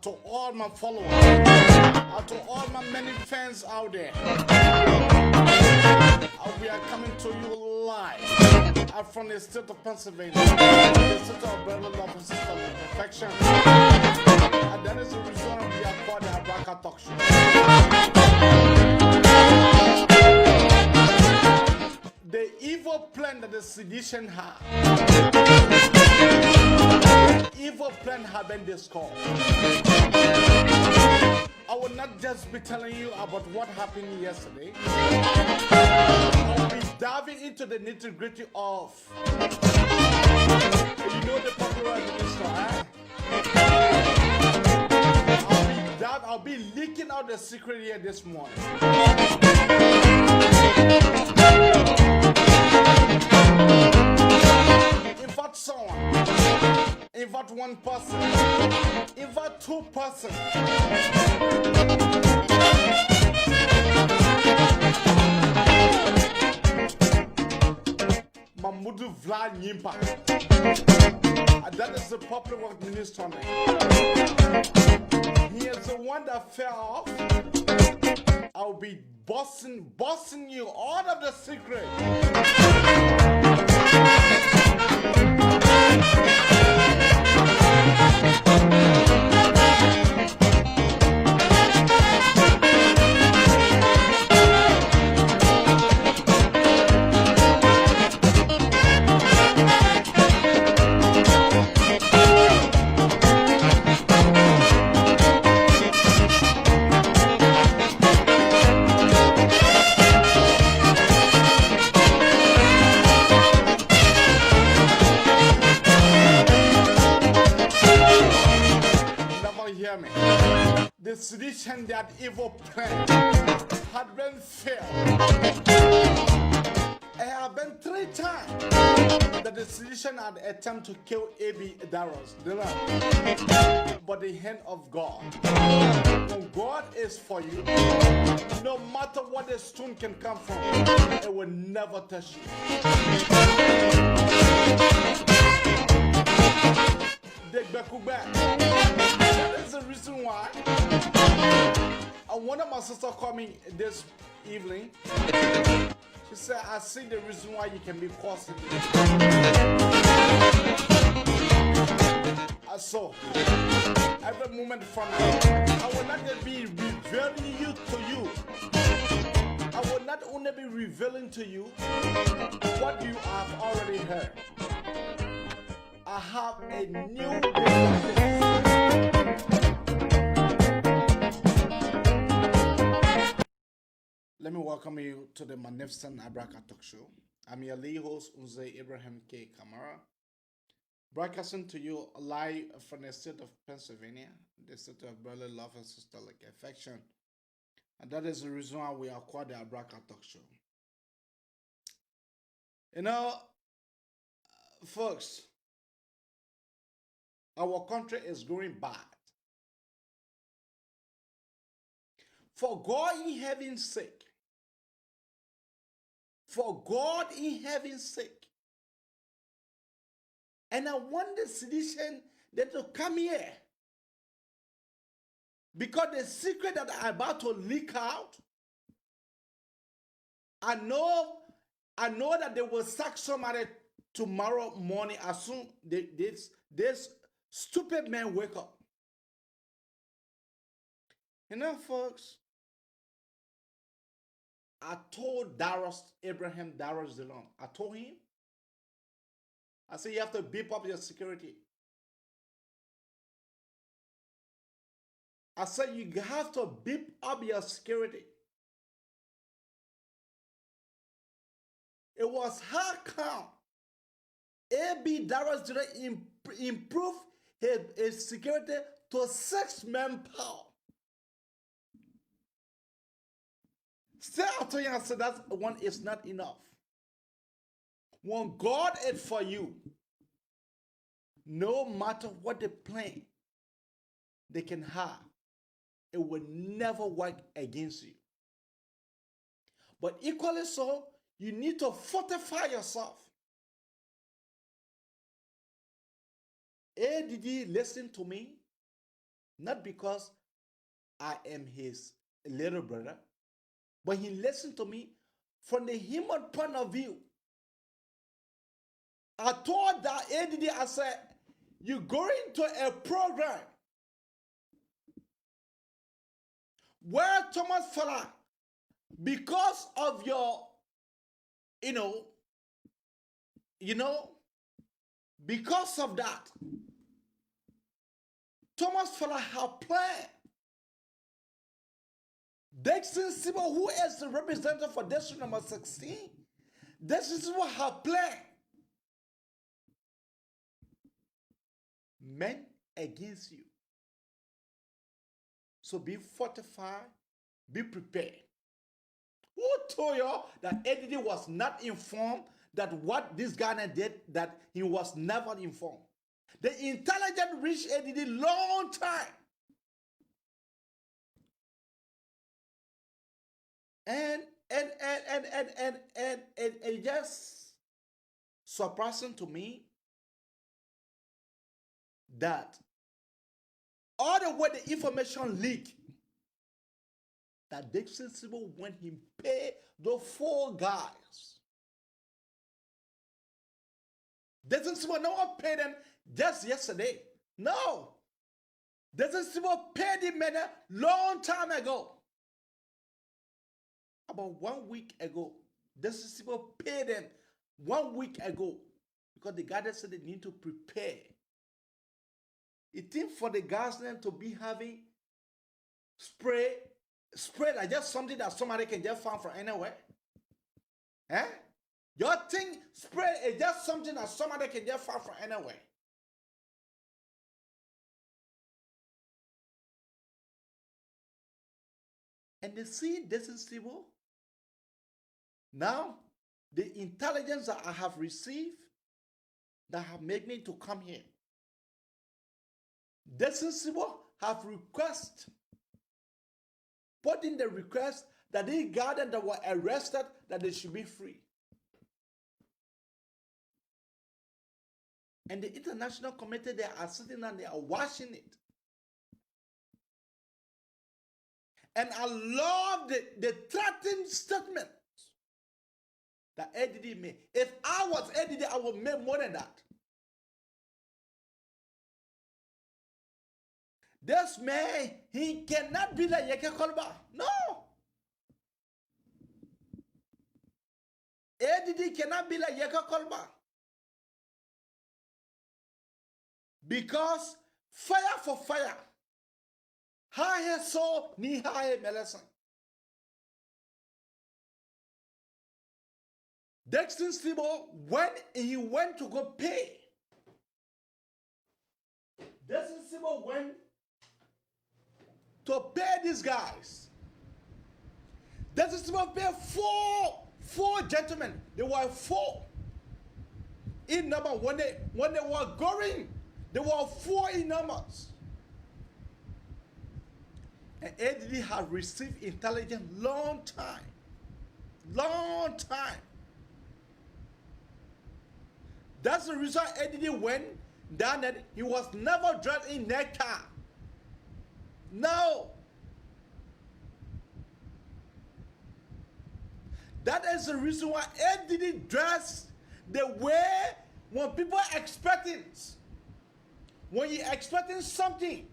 To all my followers, to all my many fans out there, we are coming to you live from the state of Pennsylvania, the state of brother love and sister of perfection. And that is the reason we are called the Abraka Talk Show. The evil plan that the CDCIAN had, the evil plan had been discovered. I will not just be telling you about what happened yesterday. I will be diving into the nitty-gritty of, you know, the popular minister, I'll be leaking out the secret here this morning. Invite someone, invite one person, invite two persons. Mamudu Vlad Nyimpa. That is the popular work minister. He is the one that fell off. I'll be bossing you all of the secret. The CDCIAN, that evil plan had been failed. It had been 3 times that the CDCIAN had attempted to kill Abe Darius Dillon. But the hand of God, when God is for you, no matter what the stone can come from, it will never touch you. That is the reason why one of my sisters called me this evening. She said, I see the reason why you can be positive. So, every moment from now, I will not just be revealing you to you. I will not only be revealing to you what you have already heard. I have a new business. Let me welcome you to the magnificent Abraka Talk Show. I'm your lead host, Unze Abraham K. Kamara, broadcasting to you live from the state of Pennsylvania, the state of brotherly love and sisterly affection. And that is the reason why we are called the Abraka Talk Show. You know, folks, our country is going bad. For God in heaven's sake, for God in heaven's sake. And I want the CDCIAN to come here. Because the secret that I'm about to leak out, I know that they will sack somebody tomorrow morning as soon as this stupid man wake up. You know, folks, I told Abraham Darius Dillon, I told him, I said, you have to beef up your security. I said, you have to beef up your security. It was how come Abe Darius Dillon improved his security to 6 manpower. Still, I told you, I said that one is not enough. When God is for you, no matter what the plan they can have, it will never work against you. But equally so, you need to fortify yourself. Did you listen to me? not because I am his little brother, but he listened to me from the human point of view. I told that ADD, I said, you're going to a program where Thomas Fella, because of your, because of that, Thomas Fella have planned. Dixon Sibo, who is the representative for district number 16, Dixon Sibo have planned men against you. So be fortified, be prepared. Who told you that ADD was not informed that what this Ghana did, that he was never informed? The intelligence reached ADD long time. And it just surprising to me that all the way the information leaked, that Dixon Sibo, when he paid the 4 guys, Dixon Sibo no one paid them just yesterday. No. Dixon Sibo paid the men a long time ago. About 1 week ago. Dixon Sibo paid them 1 week ago because the guys said they need to prepare. It seems for the guys then to be having spray like just something that somebody can just find from anywhere. Eh? Your thing spray is just something that somebody can just find from anywhere. And they see this is civil. Now, the intelligence that I have received that have made me to come here. This is civil have requested, put in the request that these guys that were arrested, that they should be free. And the international committee, they are sitting and they are watching it. And I love the threatening statement that ADD made. If I was ADD, I would make more than that. This man, he cannot be like Yeke Kolba. No. ADD cannot be like Yeke Kolba. Because fire for fire. Haye so ni haye melesen. Dexter Sibo, when he went to go pay, Dexter Sibo went to pay these guys. Dexter Sibo paid four gentlemen. They were 4 in number. When they were going, there were 4 in numbers. And ADD had received intelligence long time. That's the reason ADD went down that he was never dressed in that car. No. That is the reason why ADD dressed the way when people are expecting. When you're expecting something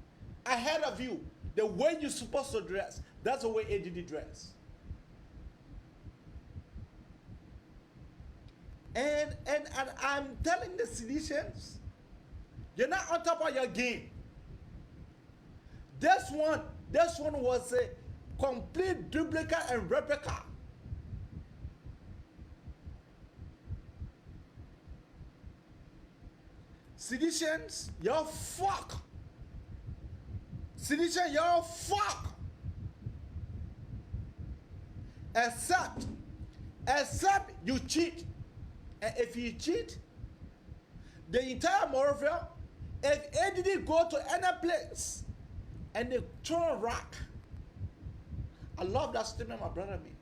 ahead of you, the way you're supposed to dress, that's the way ADD dress. And I'm telling the CDCIANs, you're not on top of your game. This one was a complete duplicate and replica. CDCIANs, you're fuck. CDCIAN, you're fuck. Except you cheat. And if you cheat, the entire Moravia, if ADD go to any place and they throw a rock, I love that statement my brother made.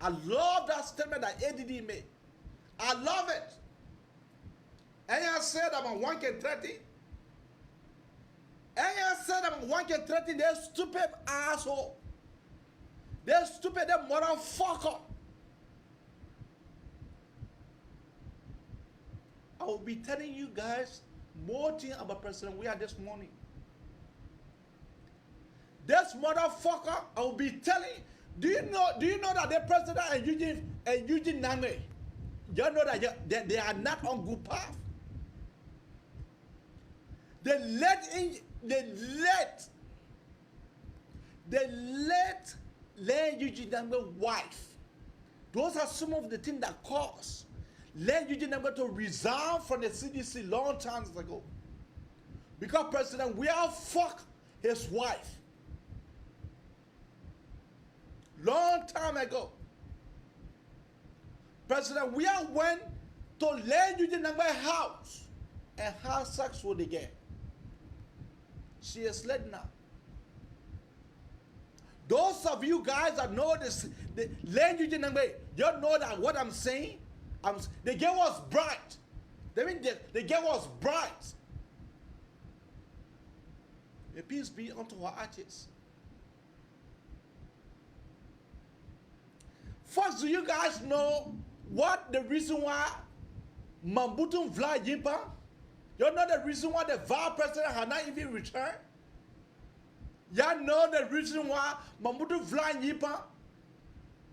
I love that statement that ADD made. I love it. And I said I'm on 1K30. one can threaten that stupid asshole. That stupid, that motherfucker. I will be telling you guys more things about President Weah this morning. This motherfucker, I will be telling. Do you know that the president and Eugene Nangwe, you know that they are not on good path. They let Eugene Nangwe's wife. Those are some of the things that caused Eugene Nangwe to resign from the CDC long time ago. Because President Weah fucked his wife. Long time ago. President Weah went to Eugene Nangwe's house and had sex with the girl. She is dead now. Those of you guys that know this, the Eugene Nangwe, you know that what I'm saying? The girl was bright. I mean, the girl was bright. May peace be unto her artists. First, do you guys know what the reason why Mambutu Vla Yimpa? You know the reason why the vice president had not even returned? You know the reason why Mambutu Vla Yimpa?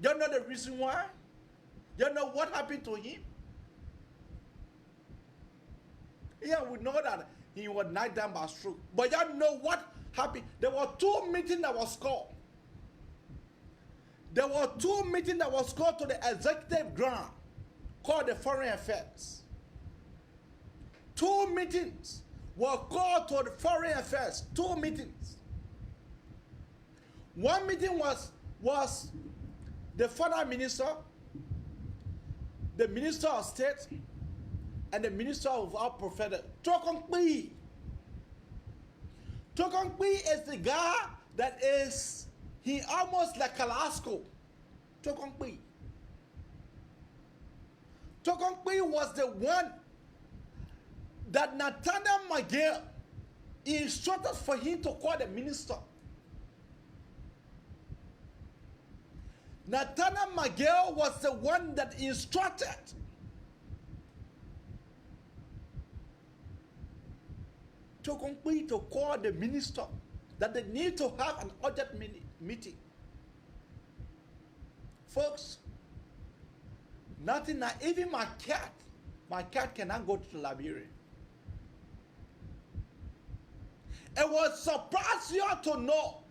You know the reason why? You know what happened to him? Yeah, we know that he was knocked down by stroke. But you know what happened? There were 2 meetings that was called. There were 2 meetings that was called to the executive ground, called the Foreign Affairs. 2 meetings were called to the Foreign Affairs. 2 meetings. One meeting was the Foreign Minister, the Minister of State, and the Minister of our Prophet, Tokong Kpi. Tokong Kpi is the guy that is, he almost like Kalasco. Tokong Kpi. Tokong Kpi was the one that Nathaniel Miguel instructed for him to call the minister. Nathaniel Miguel was the one that instructed Tokong Kpi to call the minister, that they need to have an urgent meeting. Folks, nothing, not even my cat cannot go to Liberia. It will surprise you to know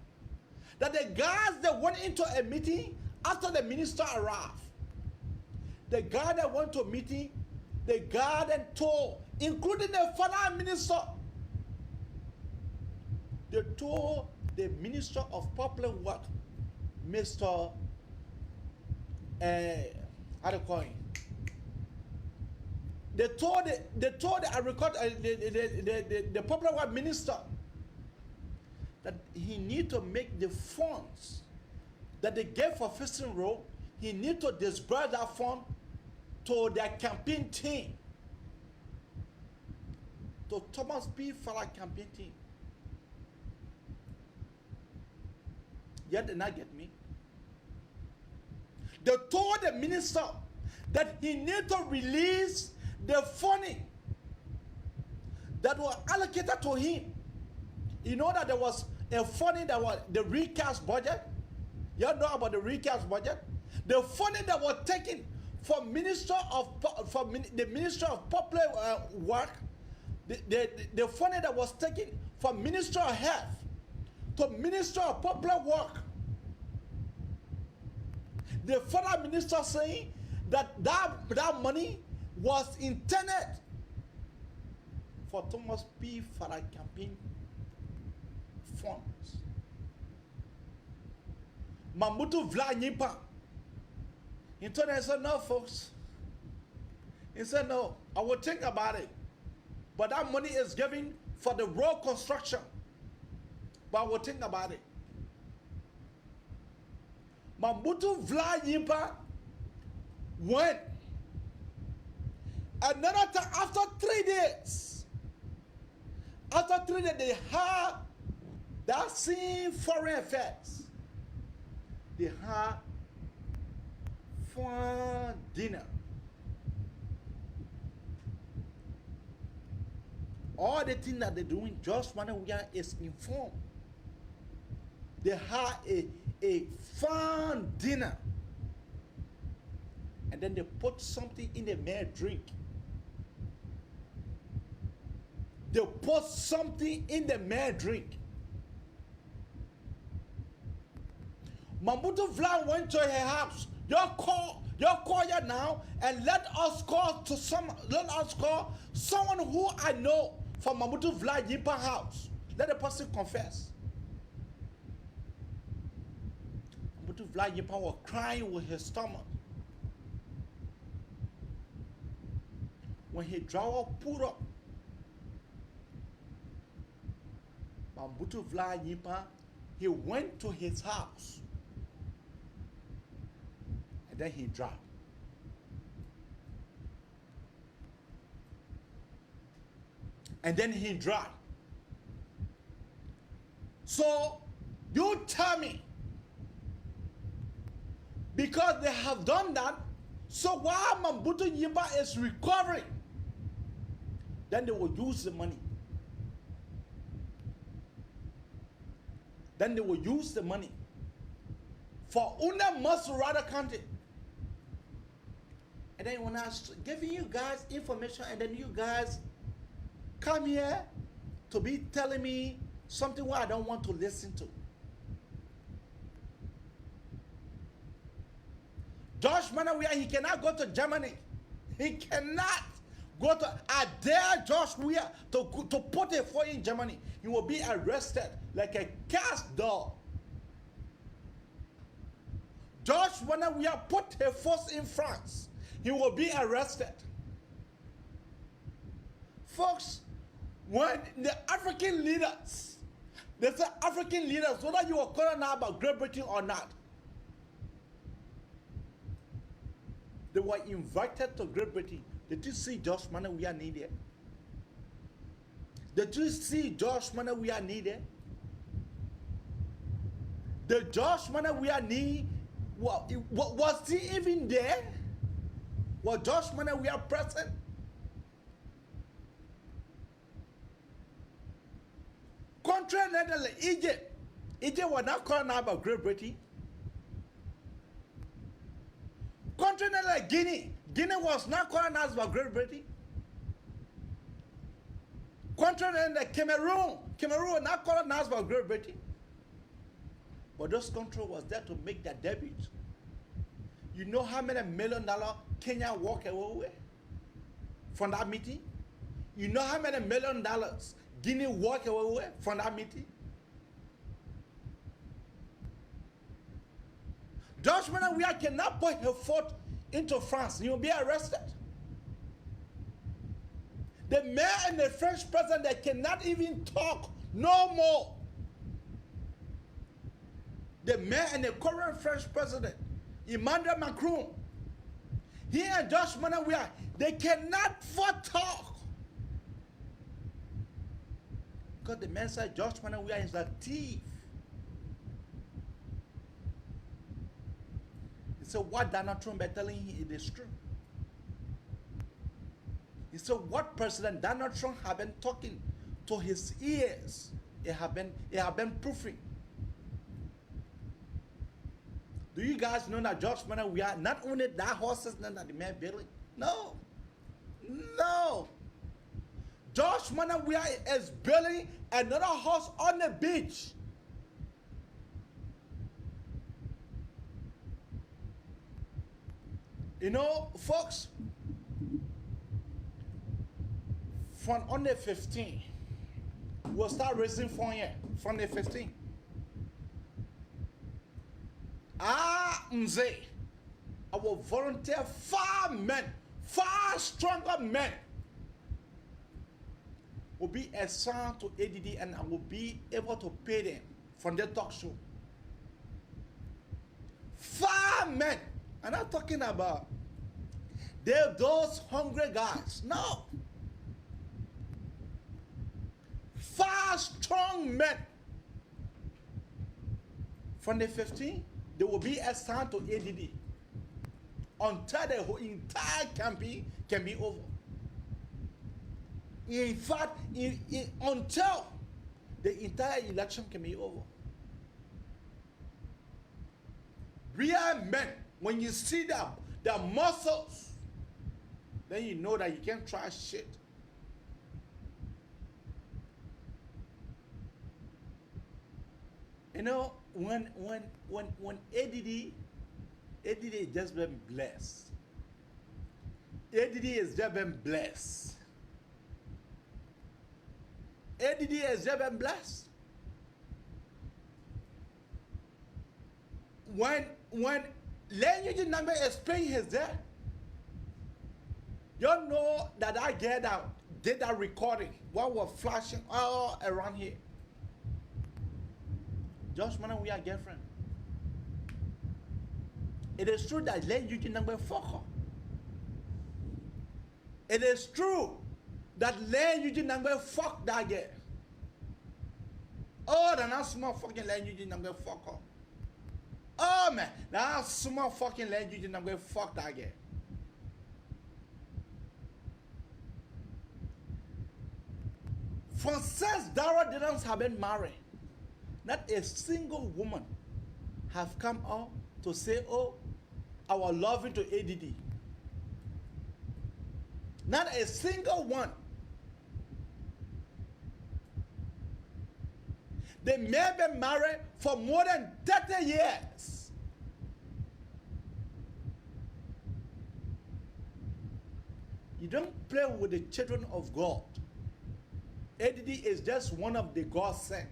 that the guys that went into a meeting after the minister arrived, the guy that went to a meeting, the guy that told, including the finance minister, they told the Minister of Public Work, Mr. How do you call him? They told the agriculture, the Public Work Minister that he need to make the funds that they gave for fishing road, he need to disburse that fund to their campaign team, to Thomas P. Fala campaign team. Yet did not get me. They told the minister that he need to release the funding that was allocated to him. You know that there was a funding that was the recast budget. You know about the recast budget? The funding that was taken from the Minister of Public Work, the funding that was taken from Minister of Health to Minister of Public Work. The federal minister saying that money was intended for Thomas P. Fala campaign funds. Mambutu Vla Yimpa. He said, no, folks. He said, no, I will think about it. But that money is given for the road construction. But I will think about it. Mambutu Vla Yimpa went. Another time, after 3 days, they had That same foreign affairs, they had fun dinner. All the things that they're doing, just when we are is informed. They had a fun dinner. And then they put something in the man drink. They put something in the man drink. Mobutu Vla went to her house. You call her now and let us call someone who I know from Mobutu Vla Yipa house. Let the person confess. Mobutu Vla Yipa was crying with his stomach. When he draw put up, Mobutu Vla Yipa, he went to his house. And then he dropped. And then he dropped. So, you tell me, because they have done that, so while Mobutu Yipa is recovering, then they will use the money. Then they will use the money for Una Masurada County. And then when I was giving you guys information, and then you guys come here to be telling me something what I don't want to listen to. Josh Manawia, he cannot go to Germany. He cannot go to, I dare Josh Weir to put a foot in Germany. He will be arrested like a cast dog. Josh Manawia put a foot in France. He will be arrested. Folks, when the African leaders, they say African leaders, whether you are calling now about Great Britain or not, they were invited to Great Britain. Did you see Josh Manawia needed? Did you see Josh Manawia needed? The Josh Manawia need, was he even there? Was Josh Manawia present? Contrary to Egypt, Egypt was not calling out about Great Britain. Contrary to Guinea, Guinea was not calling out about Great Britain. Contrary to Cameroon, Cameroon was not calling out about Great Britain. But those countries was there to make their debut. You know how many $1 million Kenya walked away with from that meeting? You know how many $1 million Guinea walked away with from that meeting? Josh Manawia cannot put her foot into France. He will be arrested. The mayor and the French president, they cannot even talk no more. The mayor and the current French president, Emmanuel Macron, he and Josh Manawia, they cannot talk. Because the man said Josh Manawia is a thief. He said what Donald Trump is telling him it is true. He said what President Donald Trump have been talking to his ears, it have been proofing. Do you guys know that Josh Manawia, not only that horses that the man building? No. No. Josh Manawia is building another house on the beach. You know, folks, from on the 15th, we'll start raising funds here from the 15th. Mzee, I will volunteer 5 men, 5 stronger men will be assigned to ADD, and I will be able to pay them from the talk show. 5 men. I'm not talking about those hungry guys. No. 5 strong men From the 15th, they will be assigned to ADD until the whole entire campaign can be over. In fact, until the entire election can be over. Real men, when you see them, their muscles, then you know that you can't try shit. You know, when ADD is just been blessed. ADD has just been blessed. ADD has just been blessed. When Len Eugene Nangbe explained his death, you know that I did that recording while we're flashing all around here. Josh Mana, we are girlfriend. It is true that Len Eugene Nangbe fuck her. It is true that Len Eugene Nangbe fuck that girl. Oh, then I small fucking Len Eugene Nangbe fuck her. Oh man, now small fucking Len Eugene Nangbe fuck that girl. For since Dara Dillon have been married, not a single woman have come out to say, oh, I was loving to ADD. Not a single one. They may have been married for more than 30 years. You don't play with the children of God. ADD is just one of the God sent.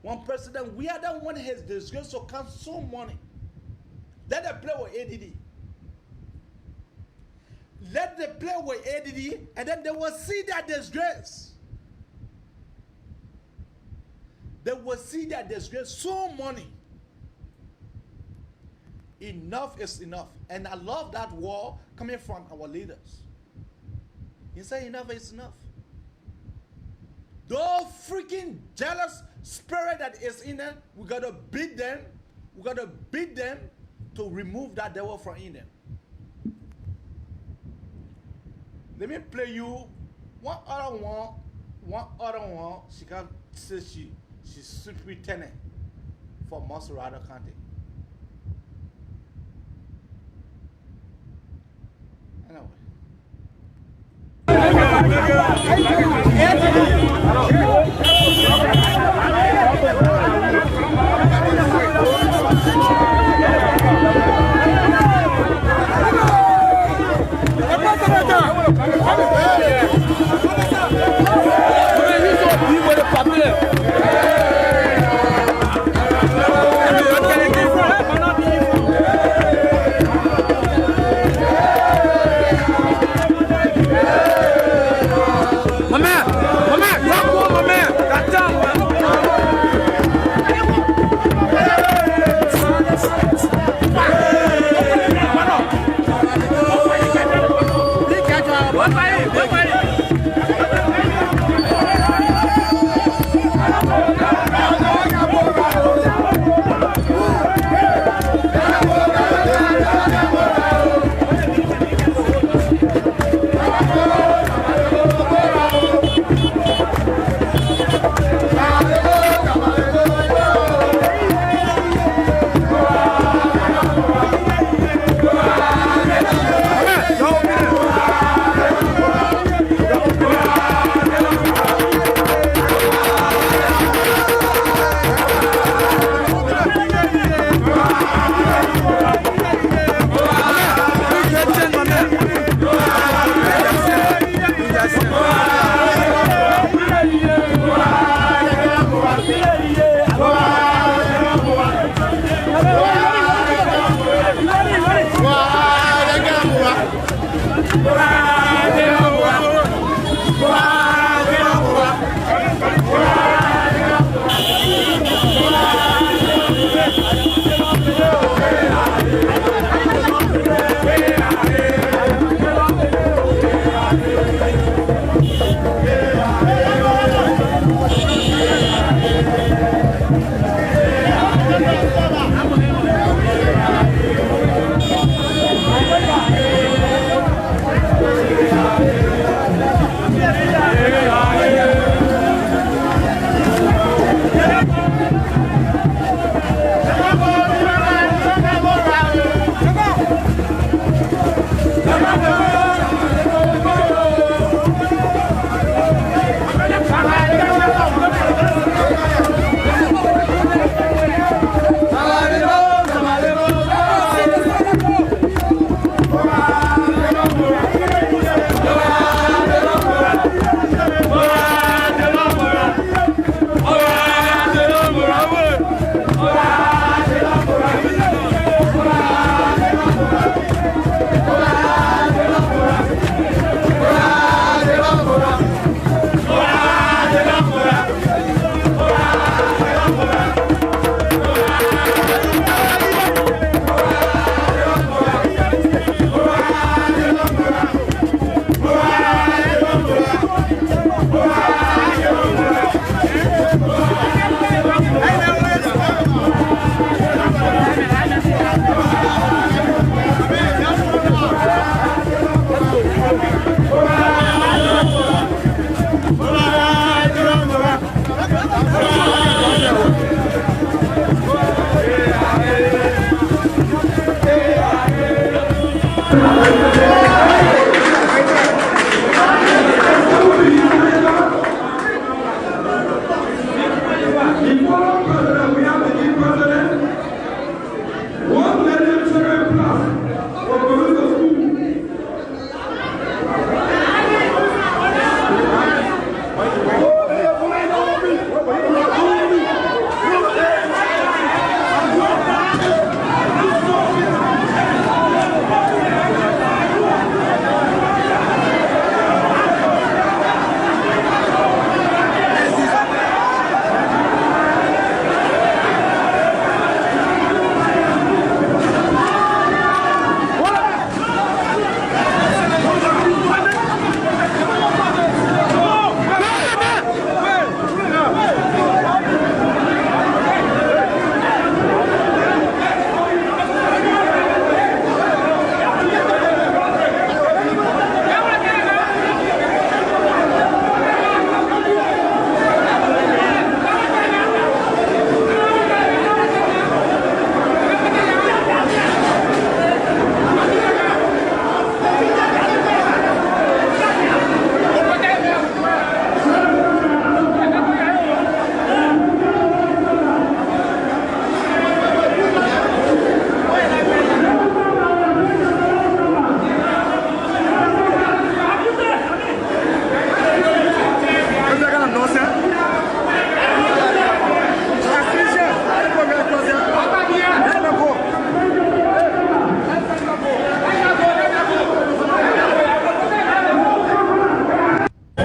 One president, we don't want his disgrace to consume money. Let them play with ADD. Let them play with ADD, and then they will see that disgrace. They will see that disgrace, so money. Enough is enough. And I love that word coming from our leaders. He said enough is enough. Those freaking jealous spirit that is in them, we got to beat them. We got to beat them to remove that devil from in them. Let me play you one other one. She can say she's superintendent for Monserrado County. Anyway.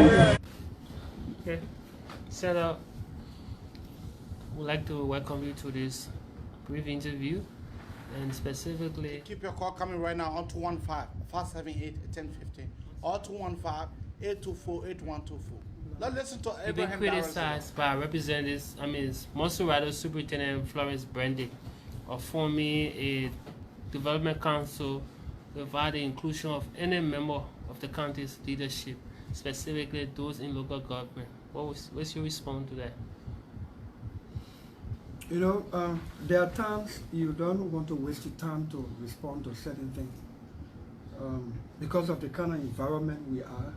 Okay. Senator, would like to welcome you to this brief interview, and specifically keep your call coming right now on 215-578-1015 or 215-824-8124. Let's listen to you've been Abraham Darius criticized by representatives, Monserrato Superintendent Florence Brandy, of forming a development council without the inclusion of any member of the county's leadership, specifically those in local government. What's your response to that? You know, there are times you don't want to waste your time to respond to certain things. Because of the kind of environment we are,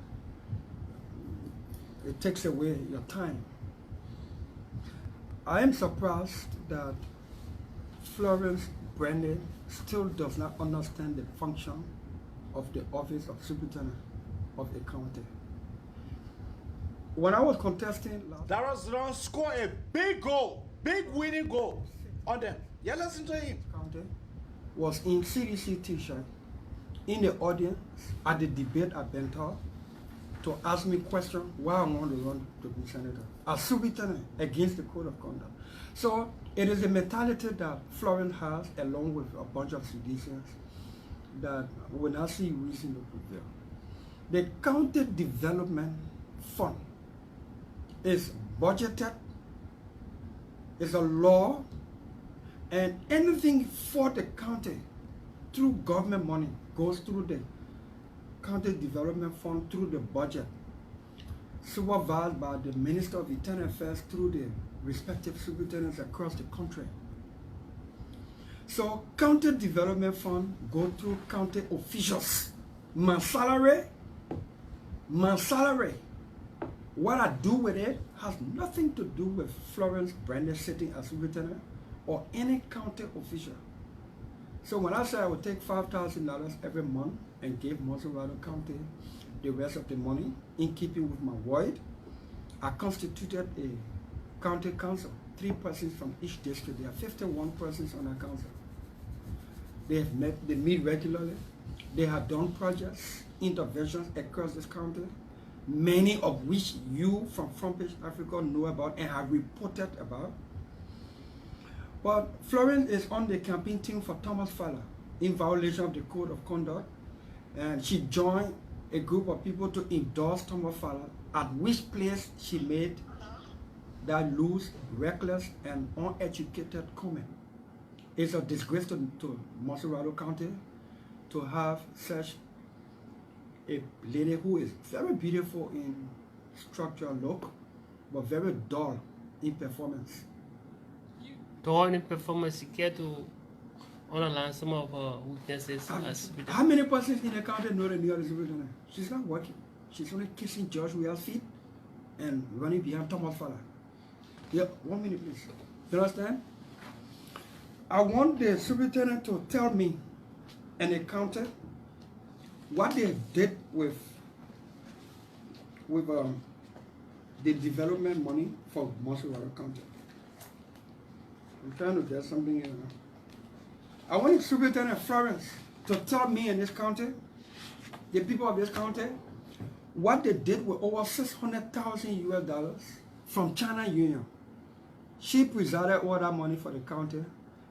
it takes away your time. I am surprised that Florence Brandy still does not understand the function of the office of superintendent of a county. When I was contesting Darius Dillon scored a big goal, big winning goal on them. Yeah, listen to him. County was in CDC t-shirt in the audience at the debate at Bentor to ask me questions why I want to run to be senator as superintendent against the code of conduct. So it is a mentality that Florence has, along with a bunch of CDCIANs, that when I see reason to prevail. The county development fund is budgeted, is a law, and anything for the county through government money goes through the county development fund through the budget, supervised by the Minister of Internal Affairs through the respective superintendents across the country. So county development fund go through county officials. My salary, what I do with it has nothing to do with Florence Brandy sitting as superintendent or any county official. So when I say I would take $5,000 every month and give Monserrato County the rest of the money in keeping with my word, I constituted a county council, 3 persons from each district. There are 51 persons on our council. They meet regularly. They have done projects, interventions across this county, many of which you from Front Page Africa know about and have reported about. But Florence is on the campaign team for Thomas Fowler in violation of the code of conduct, and she joined a group of people to endorse Thomas Fowler, at which place she made that loose, reckless, and uneducated comment. It's a disgrace to Monserrato County to have such a lady who is very beautiful in structural look, but very dull in performance. Dull in performance, you care to underline some of her weaknesses. How many persons in the county know the New York Superintendent? She's not working. She's only kissing George Weah's feet and running behind Thomas Fowler. Yeah, 1 minute please. You understand? I want the superintendent to tell me and the county what they did with the development money for Monserrato County. I'm trying to get something here. I want the Superintendent Florence to tell me in this county, the people of this county, what they did with over $600,000 US from China Union. She presided over that money for the county,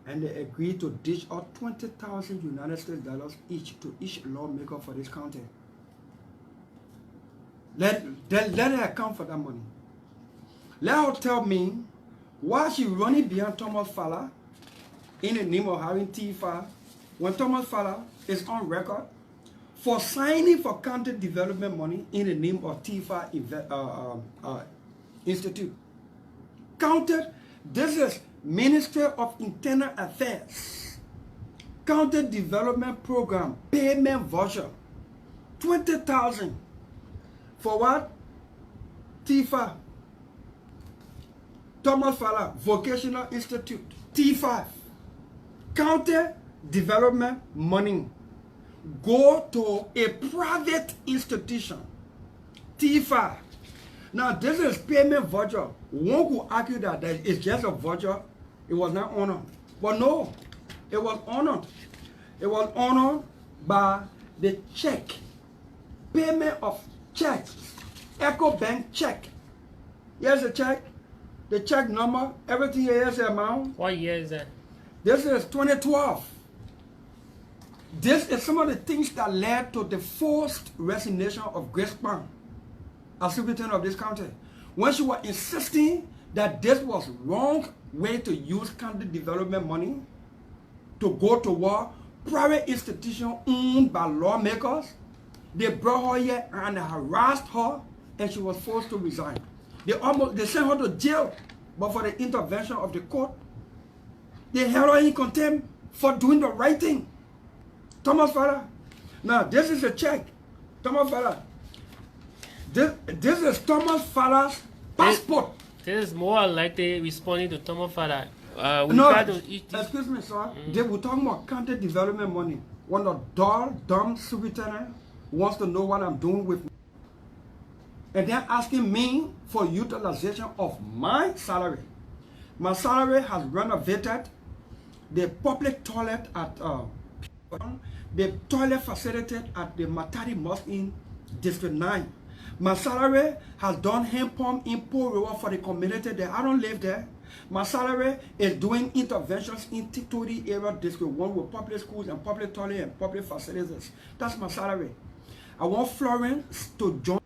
and they agreed to dish out $20,000 United States dollars each to each lawmaker for this county. Let her account for that money. Let her tell me why she running behind Thomas Fowler in the name of having T5 when Thomas Fowler is on record for signing for county development money in the name of T5 Institute. County, this is Ministry of Internal Affairs. County Development Program, payment voucher, $20,000 for what? T5. Thomas Fowler Vocational Institute, T5. County development money go to a private institution, T5. Now this is payment voucher. One could argue that it's just a voucher. It was not honored. But no, it was honored. It was honored by the check. Payment of checks Echo Bank check. Here's the check. The check number, everything here is the amount. What year is that? This is 2012. This is some of the things that led to the forced resignation of Grace Kwan as superintendent of this county. When she was insisting that this was wrong way to use county development money to go to war, private institution owned by lawmakers, they brought her here and harassed her, and she was forced to resign. They sent her to jail, but for the intervention of the court, they held her in contempt for doing the right thing. Thomas Father. Now, this is a check. Thomas Father. This is Thomas Father's passport. This is more like they responding to Thomas Father. Excuse me, sir. They were talking about county development money. When the dumb superintendent wants to know what I'm doing with me, and they're asking me for utilization of my salary. My salary has renovated the public toilet at the toilet facility at the Matadi Mosque in District 9. My salary has done hand pump in Port River for the community there. I don't live there. My salary is doing interventions in Titori area District 1 with public schools and public toilet and public facilities. That's my salary. I want Florence to join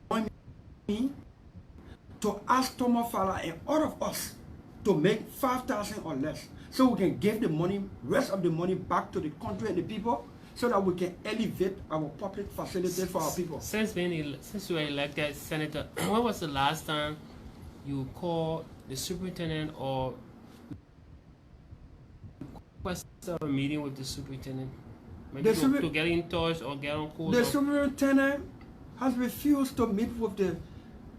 me to ask Thomas Fowler and all of us to make 5,000 or less, so we can give the money, rest of the money, back to the country and the people, so that we can elevate our public facilities for our people. Since you were elected senator, when was the last time you called the superintendent or requested a meeting with the superintendent? Maybe to get in touch or get on call? The superintendent has refused to meet with the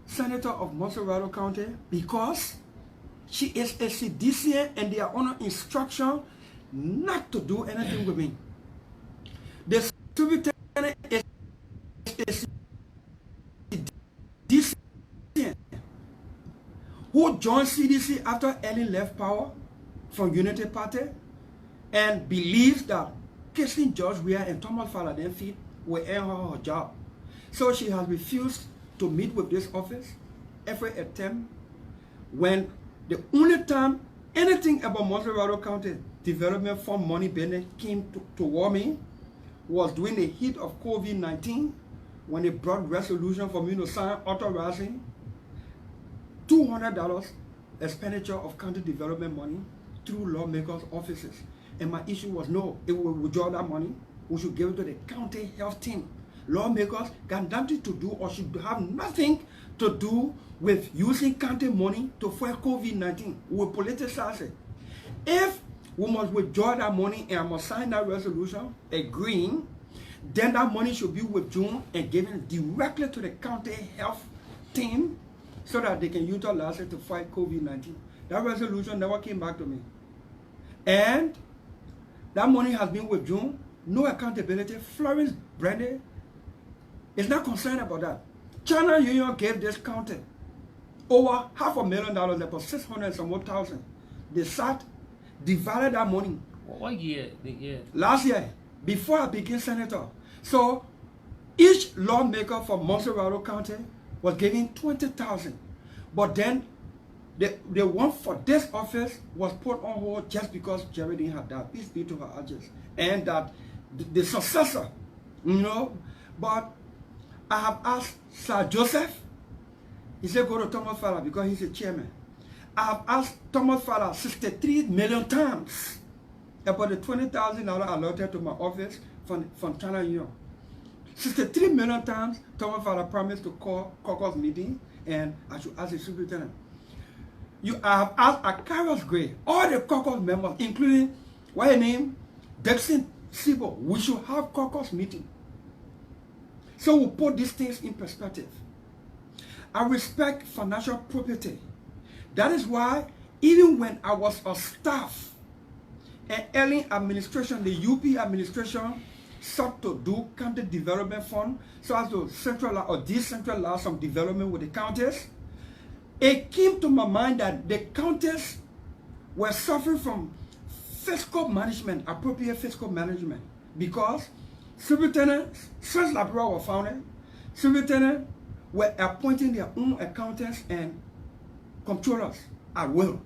senator of Monserrado County because she is a CDCIAN and they are under instruction not to do anything with me. The superintendent is a CDCIAN who joined CDC after Ellen left power from Unity Party and believes that Kirsten George Weah and Thomas Fowler Denfield will earn her job. So she has refused to meet with this office every attempt. When the only time anything about Monserrado County Development Fund money business came toward me was during the heat of COVID-19, when they brought resolution for me to sign authorizing $200 expenditure of county development money through lawmakers' offices. And my issue was no, it will withdraw that money, we should give it to the county health team. Lawmakers got nothing to do or should have nothing to do with using county money to fight COVID-19. We will politicize it. If we must withdraw that money and I must sign that resolution agreeing, then that money should be withdrawn and given directly to the county health team so that they can utilize it to fight COVID-19. That resolution never came back to me. And that money has been withdrawn, no accountability. Florence Brandy is not concerned about that. China Union gave this county over $500,000, about 600 and some more thousand. They sat, divided that money. What year? Last year, before I became senator. So each lawmaker from Monserrado County was given 20,000. But then the one for this office was put on hold just because Geraldine had died. Peace be to her ashes. And that the successor, but I have asked Sir Joseph. He said go to Thomas Fowler because he's the chairman. I have asked Thomas Fowler 63 million times about the $20,000 allotted to my office from China Union. 63 million times Thomas Fowler promised to call caucus meeting and I should ask the superintendent. I have asked Akarius Gray, all the caucus members, including what her name, Dixon Sibo, we should have caucus meeting. So we put these things in perspective. I respect financial property. That is why even when I was a staff and early administration, the UP administration sought to do county development fund so as to centralize or decentralize some development with the counties, it came to my mind that the counties were suffering from fiscal management, appropriate fiscal management, because superintendent, since Labrador was founded, superintendent were appointing their own accountants and controllers at will.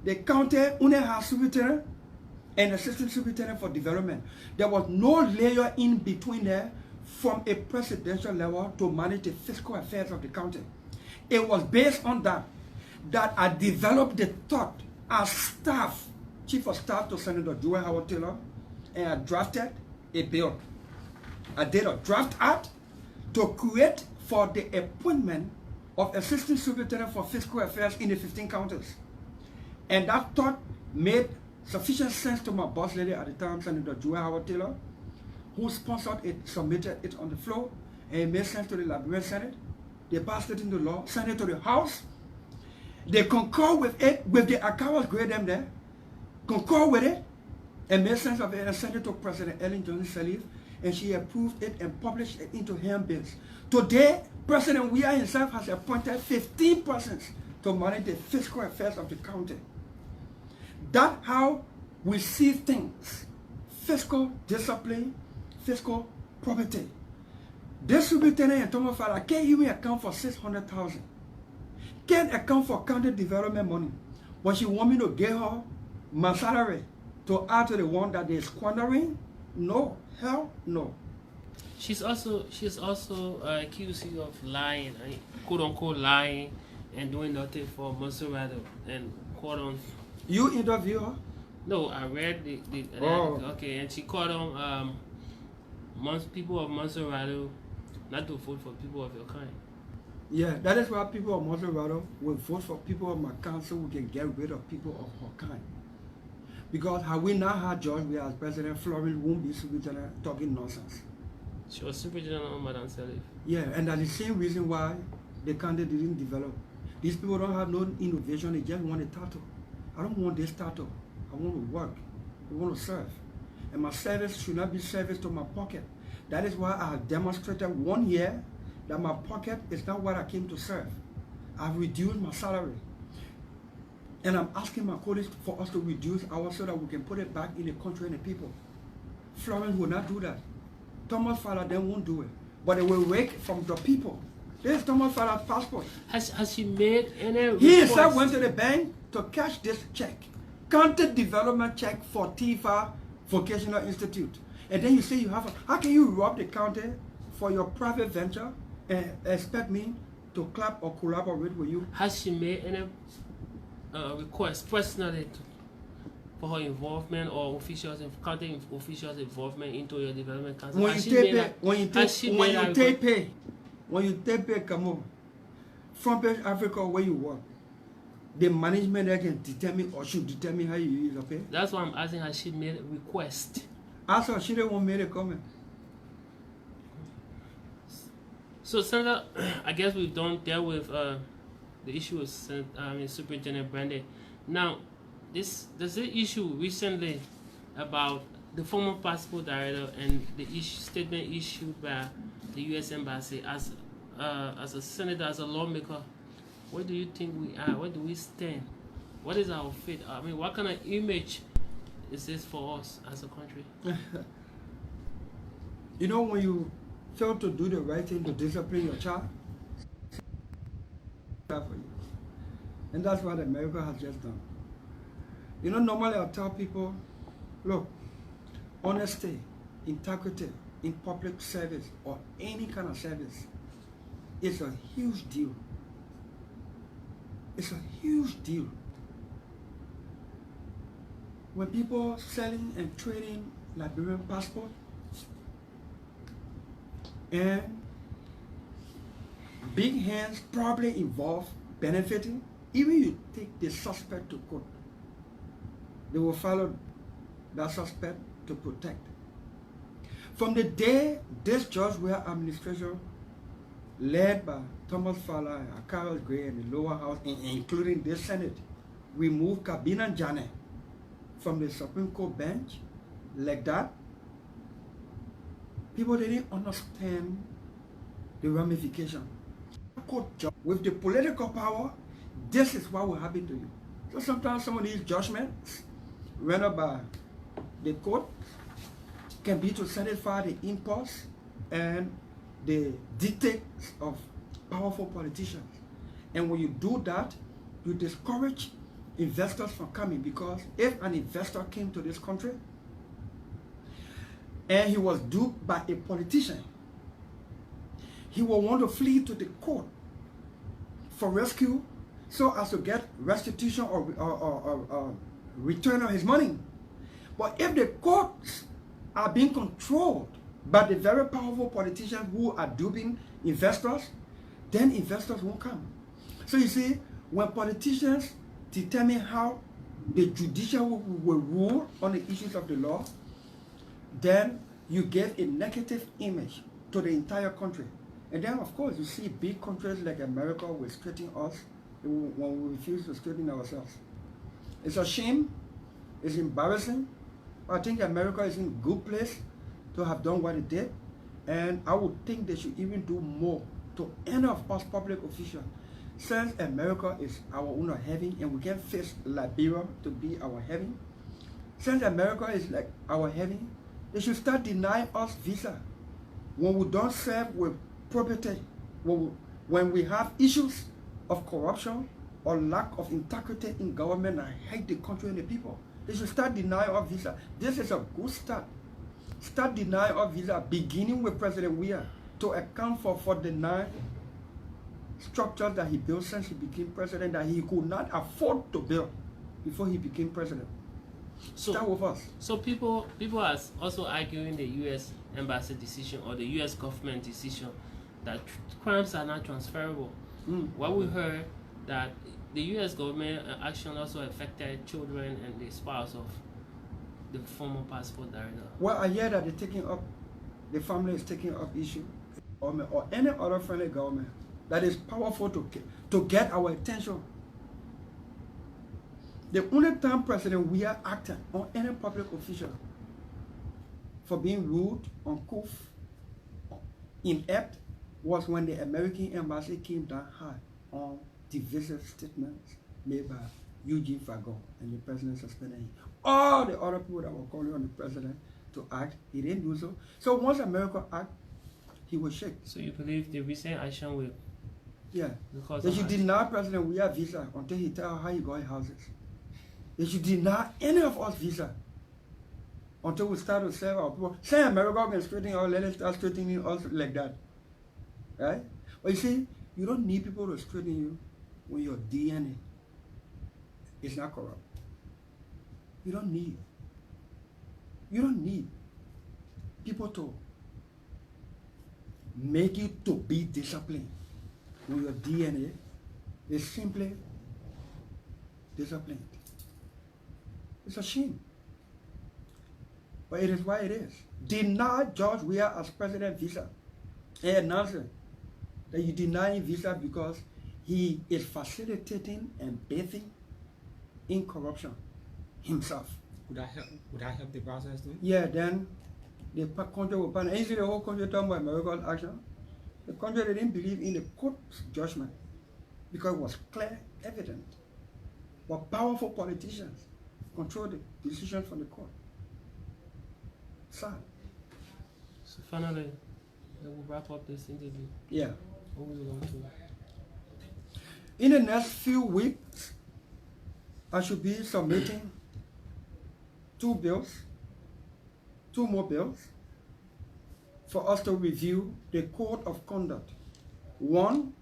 The county only had superintendent and assistant superintendent for development. There was no layer in between there from a presidential level to manage the fiscal affairs of the county. It was based on that I developed the thought as staff, chief of staff to Senator Joel Howard Taylor, and I drafted a bill. I did a draft act to create for the appointment of assistant superintendent for fiscal affairs in the 15 counties. And that thought made sufficient sense to my boss lady at the time, Senator Joel Howard Taylor, who sponsored it, submitted it on the floor, and it made sense to the Liberian Senate. They passed it into law, sent it to the House. They concur with it, with the accountants, grade them there, concur with it, and made sense of it, and sent it to President Ellen Johnson Sirleaf, and she approved it and published it into her bills. Today, President Weah himself has appointed 15 persons to manage the fiscal affairs of the county. That's how we see things. Fiscal discipline, fiscal property. This superintendent and Thomas Fowler can't even account for $600,000. Can't account for county development money. But she want me to give her my salary to add to the one that they're squandering? No, hell no. She's also accused you of lying, quote unquote lying, and doing nothing for Monserrato and quote on. You interview her? No, I read the okay, and she called on people of Monserrato not to vote for people of your kind. Yeah, that is why people of Monserrato will vote for people of my kind so we can get rid of people of her kind. Because had we not had George Weah as president, Florence won't be superintendent talking nonsense. She was superintendent on Madam Sirleaf. Yeah, and that's the same reason why the county didn't develop. These people don't have no innovation, they just want a title. I don't want this title. I want to work. I want to serve. And my service should not be service to my pocket. That is why I have demonstrated 1 year that my pocket is not what I came to serve. I've reduced my salary. And I'm asking my colleagues for us to reduce ours so that we can put it back in the country and the people. Florence will not do that. Thomas Fowler then won't do it. But they will wake from the people. This is Thomas Fowler's passport. Has she made any He himself went to the bank to cash this check. County development check for TIFA Vocational Institute. And then you say you have a, how can you rob the county for your private venture and expect me to clap or collaborate with you? Has she made any request personally for her involvement or officials, county officials' involvement into your development council? When you take pay, come on. From Page Africa where you work, the management there can determine or should determine how you use the pay. That's why I'm asking, has she made a request? Ask her, she didn't want me to comment. So Senator, I guess we've dealt with the issue of Superintendent Brandy. Now, there's an issue recently about the former passport director and the statement issued by the U.S. Embassy. As a senator, as a lawmaker, where do you think we are? Where do we stand? What is our fate? I mean, what kind of image is this for us as a country? You know, when you fail to do the right thing to discipline your child, and that's what America has just done. You know, normally I tell people, look, honesty, integrity in public service or any kind of service is a huge deal. It's a huge deal. When people selling and trading Liberian passport and big hands probably involved benefiting, even you take the suspect to court, they will follow that suspect to protect. From the day this George Weah administration, led by Thomas Fowler and Carol Gray and the lower house, including the Senate, removed Kabina Jane from the Supreme Court bench like that, people didn't understand the ramification. With the political power, this is what will happen to you. So sometimes some of these judgments rendered by the court can be to satisfy the impulse and the dictates of powerful politicians. And when you do that, you discourage investors from coming, because if an investor came to this country and he was duped by a politician, he will want to flee to the court for rescue so as to get restitution or return on his money. But if the courts are being controlled by the very powerful politicians who are duping investors, then investors won't come. So you see, when politicians determine how the judiciary will rule on the issues of the law, then you give a negative image to the entire country. And then, of course, you see big countries like America will straighten us when we refuse to straighten ourselves. It's a shame. It's embarrassing. I think America is in a good place to have done what it did. And I would think they should even do more to any of us public officials. Since America is our own heaven and we can face Liberia to be our heaven, since America is like our heaven, they should start denying us visa when we don't serve with property, when we have issues of corruption or lack of integrity in government and hate the country and the people. They should start denying our visa. This is a good start. Start denying our visa, beginning with President Weah, to account for the 9 structures that he built since he became president that he could not afford to build before he became president. So, start with us. So people are also arguing the U.S. embassy decision or the U.S. government decision that crimes are not transferable. What we heard that the U.S. government action also affected children and the spouse of the former passport director. Well, I hear that the family is taking up issue, or any other friendly government that is powerful to get our attention. The only time President Weah acted on any public official for being rude, uncouth, inept, was when the American embassy came down hard on divisive statements made by Eugene Fagon, and the president suspended him. All the other people that were calling on the president to act, he didn't do so. So once America act, he will shake. So you believe the recent action will? Yeah. They should deny President Weah visa until he tells how he got houses. They should deny any of us visa until we start to serve our people. Say America can straighten us, let us start straightening us like that. Right? But you see, you don't need people to straighten you when your DNA is not corrupt. You don't need people to make you to be disciplined when your DNA is simply disciplined. It's a shame. But it is why it is. Deny George Weah as president visa and announce that you deny him visa because he is facilitating and bathing in corruption himself. Would that help the process too? Yeah, then the country will pan. And you see the whole country talking about American action. The country didn't believe in the court's judgment because it was clear, evident. But powerful politicians control the decision from the court. Sad. So finally, we'll wrap up this interview. Yeah. What will you want to? In the next few weeks, I should be submitting 2 more bills, for us to review the code of conduct. One,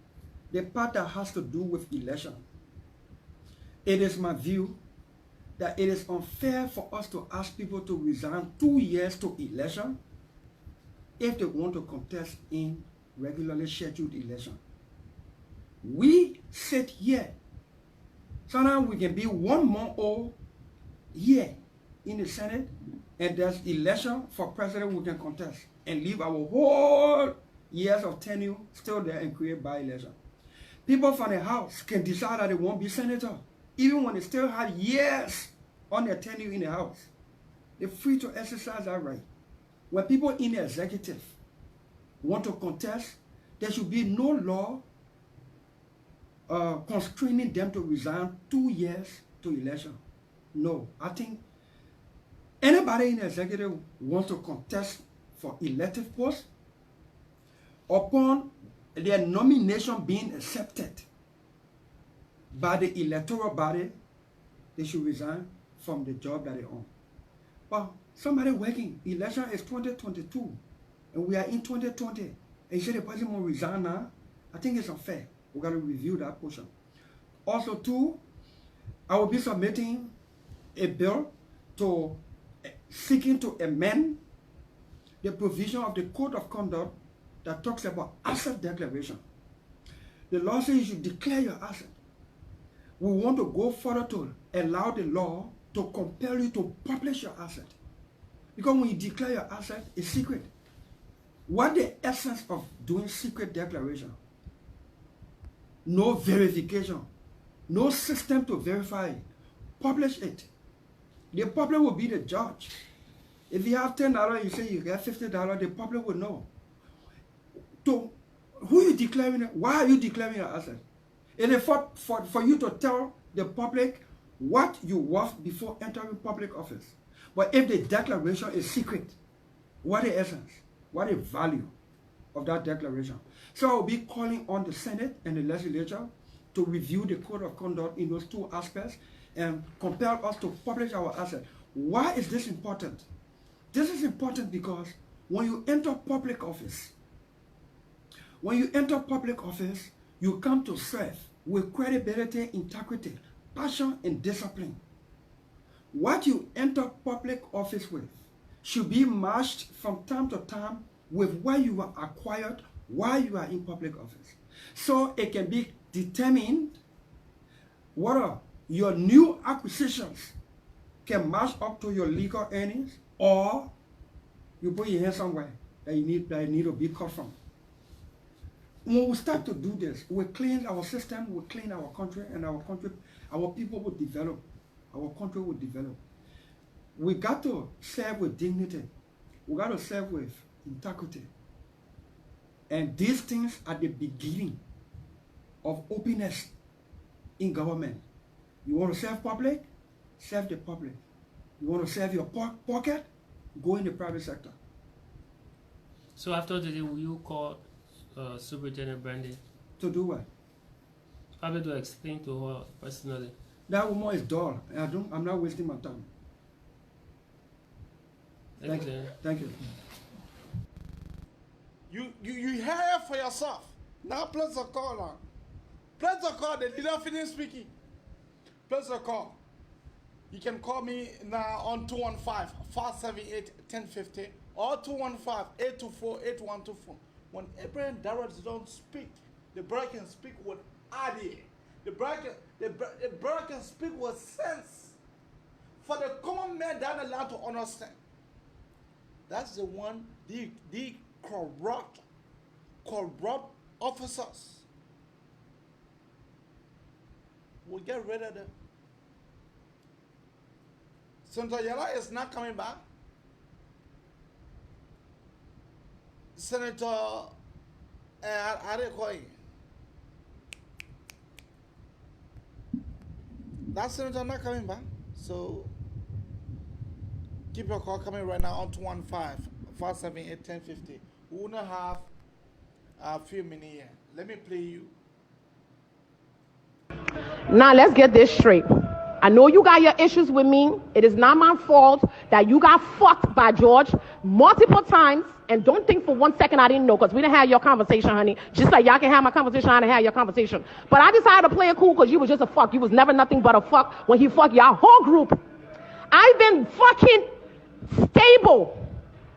the part that has to do with election. It is my view that it is unfair for us to ask people to resign 2 years to election if they want to contest in regularly scheduled election. We sit here. Sometimes we can be 1 month old here in the Senate, and there's election for president we can contest and leave our whole years of tenure still there and create by-election. People from the House can decide that they won't be senator, even when they still have years on their tenure in the House. They're free to exercise that right. When people in the executive want to contest, there should be no law constraining them to resign 2 years to election. No, I think anybody in the executive wants to contest for elective posts, upon their nomination being accepted by the electoral body, they should resign from the job that they own. But somebody working, election is 2022, and we are in 2020, and you say the person will resign now? I think it's unfair. We got to review that portion. Also, too, I will be submitting a bill to seeking to amend the provision of the Code of Conduct that talks about asset declaration. The law says you should declare your asset. We want to go further to allow the law to compel you to publish your asset. Because when you declare your asset, it's secret. What the essence of doing secret declaration? No verification. No system to verify it. Publish it. The public will be the judge. If you have $10, you say you get $50, the public will know. So, who are you declaring it? Why are you declaring your asset? It is for you to tell the public what you worth before entering public office. But if the declaration is secret, what is the essence? What is the value of that declaration? So I will be calling on the Senate and the legislature to review the Code of Conduct in those two aspects and compel us to publish our asset. Why is this important? This is important because when you enter public office, you come to serve with credibility, integrity, passion, and discipline. What you enter public office with should be matched from time to time with what you are acquired while you are in public office. So it can be determined whether your new acquisitions can match up to your legal earnings, or you put your hand somewhere that you need to be cut from. When we start to do this, we clean our system, we clean our country, and our people will develop. Our country will develop. We got to serve with dignity. We got to serve with integrity. And these things are the beginning of openness in government. You want to serve public? Serve the public. You want to serve your pocket? Go in the private sector. So after today, will you call Superintendent Brandy? To do what? Probably to explain to her personally. That woman is dull. I'm not wasting my time. Thank you. Thank you. You hear for yourself. Now place the call on. Place the call. The leader finished speaking. Place the call. You can call me now on 215-578-1050 or 215-824-8124. When Abe Darius Dillon speak, the brother can speak with idea. The brother can speak with sense. For the common man down the line to understand. That's the one, the corrupt officers. We'll get rid of them. Senator Yala is not coming back. Senator, that senator not coming back. So keep your call coming right now on 215-578-1050. We will not have a few minutes here. Let me play you. Now let's get this straight. I know you got your issues with me. It is not my fault that you got fucked by George multiple times. And don't think for 1 second I didn't know, because we didn't have your conversation, honey. Just like y'all can have my conversation, I didn't have your conversation. But I decided to play it cool because you was just a fuck. You was never nothing but a fuck when he fucked y'all whole group. I've been fucking stable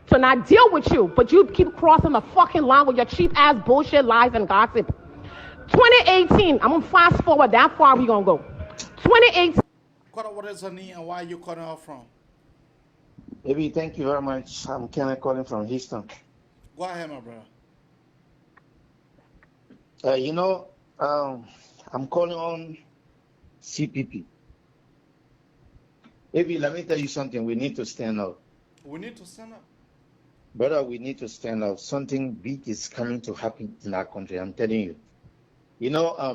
to not deal with you, but you keep crossing the fucking line with your cheap ass bullshit, lies, and gossip. 2018, I'm gonna fast forward that far. We gonna go. 2018. What is her name and why you calling her from? Baby, thank you very much. I'm Kenneth calling from Houston. Go ahead, my brother. I'm calling on CPP. Baby, let me tell you something. We need to stand up. We need to stand up. Brother, we need to stand up. Something big is coming to happen in our country. I'm telling you.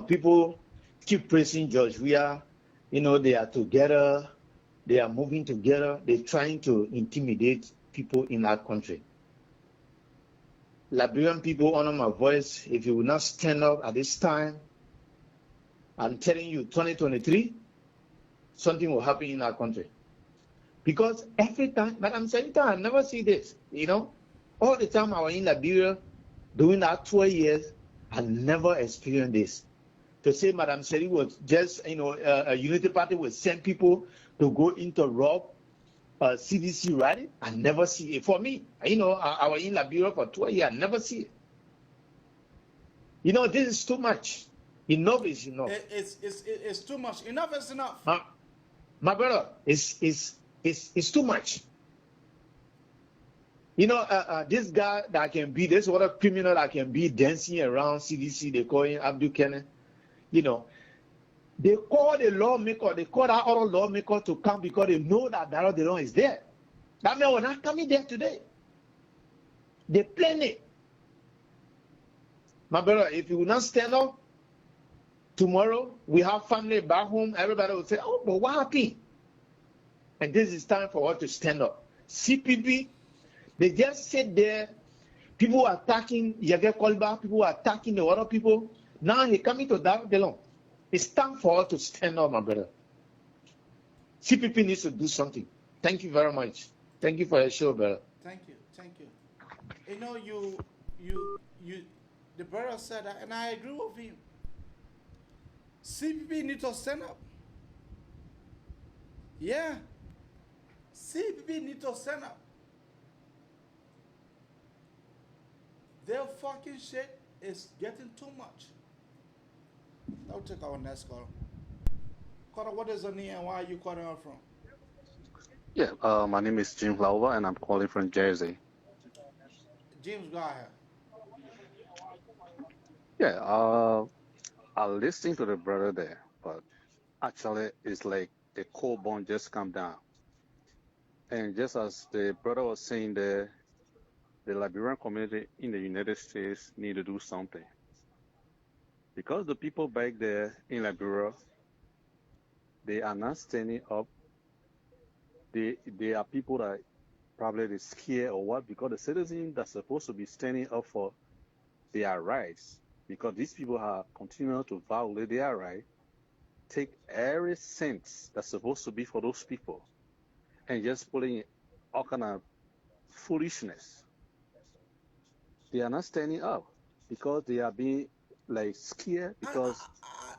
People keep praising George. They are together. They are moving together. They're trying to intimidate people in our country. Liberian people honor my voice. If you will not stand up at this time, I'm telling you, 2023, something will happen in our country. Because every time, but I'm saying I never see this, All the time I was in Liberia doing that 12 years, I never experienced this. To say Madam Seri was just, a unity party would send people to go into rob CDC rally, I never see it. For me, I was in Liberia for 12 years, I never see it. This is too much. Enough is enough. It's too much. Enough is enough. My brother, it's too much. This guy that can be, this other criminal that can be dancing around CDC, they call him Abdul Kenan. They call the lawmaker, they call that other lawmaker to come because they know that Darius Dillon is there. That man was not coming there today. They plan it. My brother, if you will not stand up, tomorrow we have family back home, everybody will say, oh, but what happened? And this is time for us to stand up. CPP, they just sit there. People are attacking Yage Kolba, people are attacking the other people. Now he coming to Darius Dillon. It's time for us to stand up, my brother. CPP needs to do something. Thank you very much. Thank you for your show, brother. Thank you. The brother said that, and I agree with him. CPP need to stand up. Yeah. CPP need to stand up. Their fucking shit is getting too much. I'll take our next call. Carter, what is your name and where are you calling out from? Yeah, my name is Jim Lauva and I'm calling from Jersey. James, go ahead. Yeah, I listened to the brother there, but actually it's like the cold bone just come down. And just as the brother was saying there, the Liberian community in the United States need to do something. Because the people back there in Liberia, they are not standing up. They are people that probably they scared or what, because the citizens that's supposed to be standing up for their rights, because these people are continuing to violate their right, take every cent that's supposed to be for those people and just putting all kind of foolishness. They are not standing up because they are being like scared because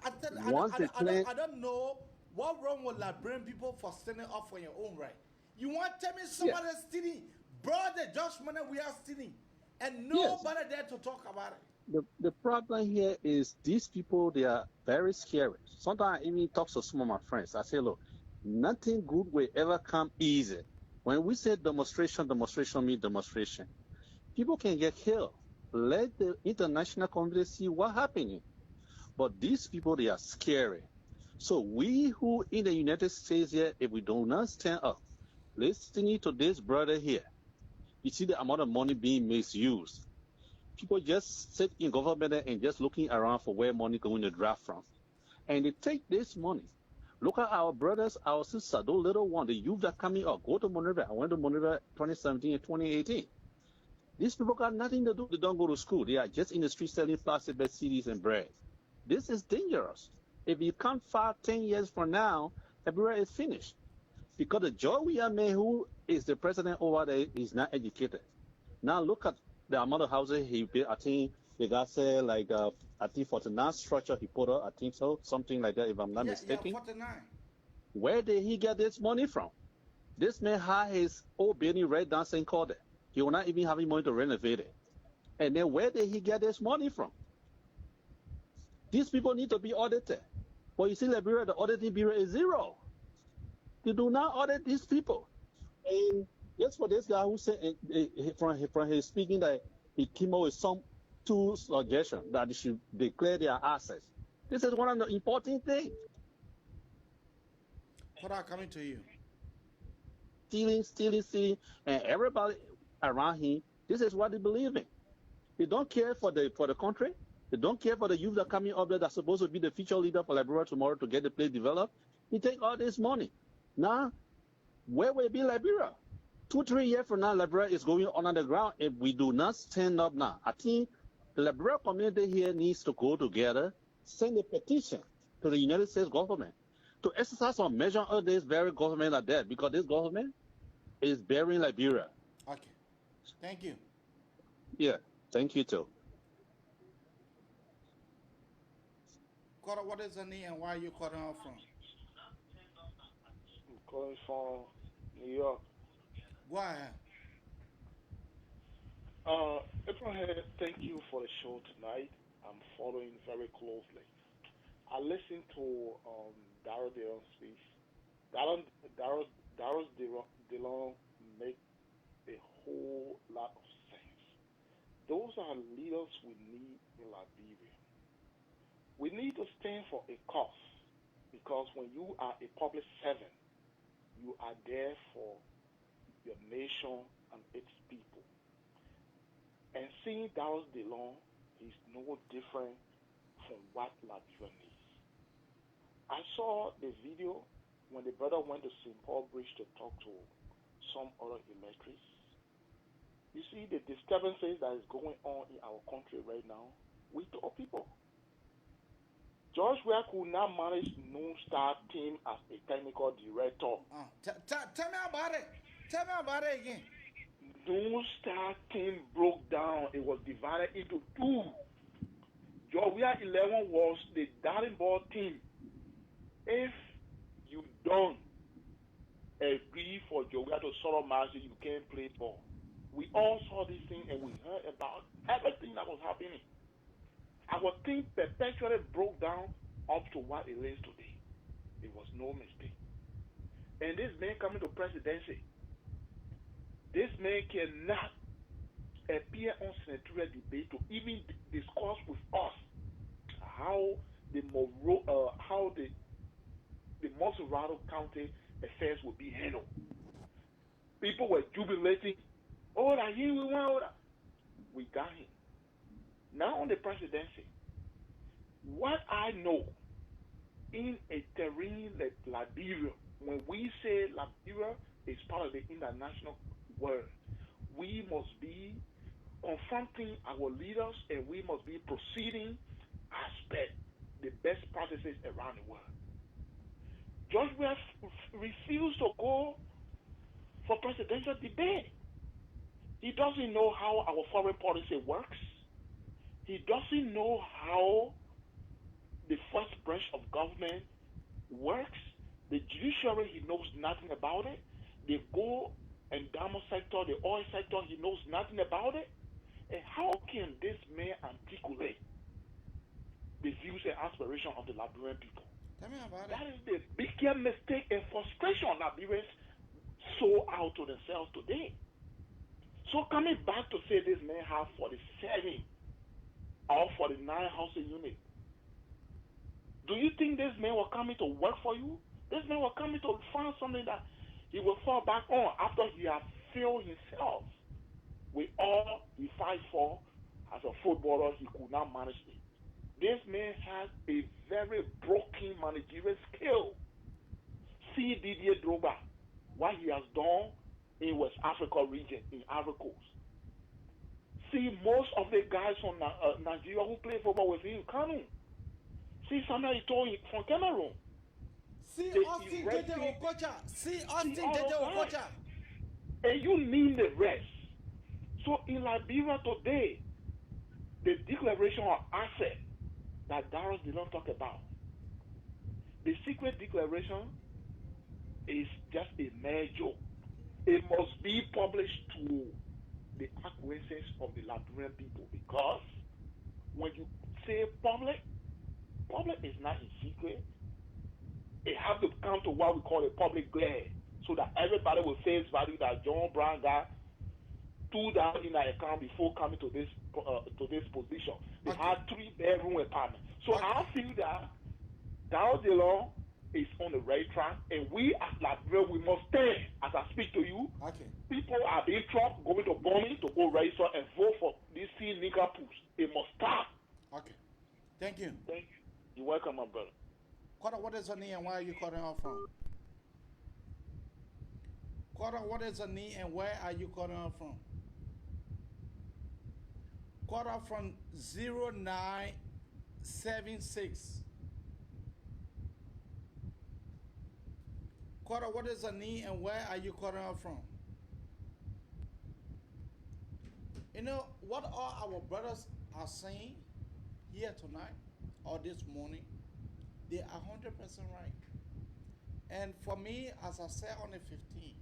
I don't know what wrong with Liberian people for standing up for your own right. You want to tell me somebody stealing, brother, just money we are stealing, and nobody there to talk about it. The problem here is these people, they are very scary. Sometimes I even talk to some of my friends. I say, look, nothing good will ever come easy. When we say demonstration means demonstration. People can get killed. Let the international community see what's happening. But these people, they are scary. So we who in the United States here, if we do not stand up, listening to this brother here, you see the amount of money being misused. People just sit in government and just looking around for where money going to draft from. And they take this money. Look at our brothers, our sisters, those little ones, the youth that coming up. Go to Monrovia. I went to Monrovia 2017 and 2018. These people got nothing to do. They don't go to school. They are just in the street selling plastic bed CDs and bread. This is dangerous. If you count 5-10 years from now, Liberia is finished. Because the Joe William, who is the president over there, is not educated. Now look at the amount of houses he built. I think they got say like I think 49 structure he put up. I think so, something like that, if I'm not mistaken. Yeah, 49. Where did he get this money from? This man had his old building right down St. Claude. He will not even have money to renovate it. And then where did he get this money from? These people need to be audited. But you see, Liberia, the auditing bureau is zero. They do not audit these people. And just for this guy who said from his speaking that he came up with some two suggestions that they should declare their assets. This is one of the important things. What are coming to you? Stealing, and everybody around him, this is what they believe in. They don't care for the country. They don't care for the youth that are coming up there that's supposed to be the future leader for Liberia tomorrow to get the place developed. He take all this money. Now, where will be Liberia? 2-3 years from now, Liberia is going under the ground if we do not stand up now. I think the Liberia community here needs to go together, send a petition to the United States government to exercise some measure of this very government like that, because this government is burying Liberia. Okay. Thank you. Yeah, thank you too. Kora, what is the name and where are you calling out from? I'm calling from New York. Go ahead. Abraham, thank you for the show tonight. I'm following very closely. I listened to Darius Dillon's speech. Darius Dillon make a whole lot of sense. Those are leaders we need in Liberia. We need to stand for a cause, because when you are a public servant, you are there for your nation and its people. And seeing Darius Dillon, he's no different from what Liberia needs. I saw the video when the brother went to St. Paul Bridge to talk to some other electors. You see the disturbances that is going on in our country right now. We told people. George Weah could not manage Noon Star team as a technical director. Tell me about it. Tell me about it again. Noon Star team broke down. It was divided into two. George Weah 11 was the darling ball team. If you don't agree for George Weah to sort of match, you can't play ball. We all saw this thing and we heard about everything that was happening. Our team perpetually broke down up to what it is today. It was no mistake. And this man coming to presidency, this man cannot appear on senatorial debate to even discuss with us how the Moserado County affairs will be handled. People were jubilating. Oh, that he we want. We got him. Now on the presidency, what I know in a terrain like Liberia, when we say Liberia is part of the international world, we must be confronting our leaders and we must be proceeding as per the best practices around the world. George Weah refused to go for presidential debate. He doesn't know how our foreign policy works. He doesn't know how the first branch of government works. The judiciary, he knows nothing about it. The gold and diamond sector, the oil sector, he knows nothing about it. And how can this man articulate the views and aspirations of the Liberian people? Tell me about That it. is the biggest mistake and frustration Liberians sow out to themselves today. So coming back to say this man have 47 or 49 housing units, do you think this man will come in to work for you? This man will come in to find something that he will fall back on after he has failed himself with all he fight for as a footballer. He could not manage it. This man has a very broken managerial skill. See Didier Drogba, what he has done in West Africa region, in Ivory Coast. See most of the guys from Nigeria who play football with him, Kanu. See Samuel Eto'o from Cameroon. See Austin Dede Okocha. See Austin Dede Okocha. And you need the rest. So in Liberia today, the declaration of asset that Darius Dillon talk about, the secret declaration is just a mere joke. It must be published to the acquiescence of the Liberian people, because when you say public is not in secret. It has to come to what we call a public glare, so that everybody will face value that John Brown got $2 in their account before coming to this position. They had 3-bedroom apartment. So I feel that Darius Dillon is on the right track, and we as Liberia, we must stand. As I speak to you, people are being trapped, going to Bonnie to go register and vote for these nigger pools. It must stop. Okay. Thank you. Thank you. You're welcome, my brother. Kora, what is your name and where are you calling out from? Quarter, what is a knee and where are you calling her from? Quarter from 0976. Quarter, what is a knee and where are you calling her from? You know what all our brothers are saying here tonight or this morning? They are 100% right. And for me, as I said on the 15th,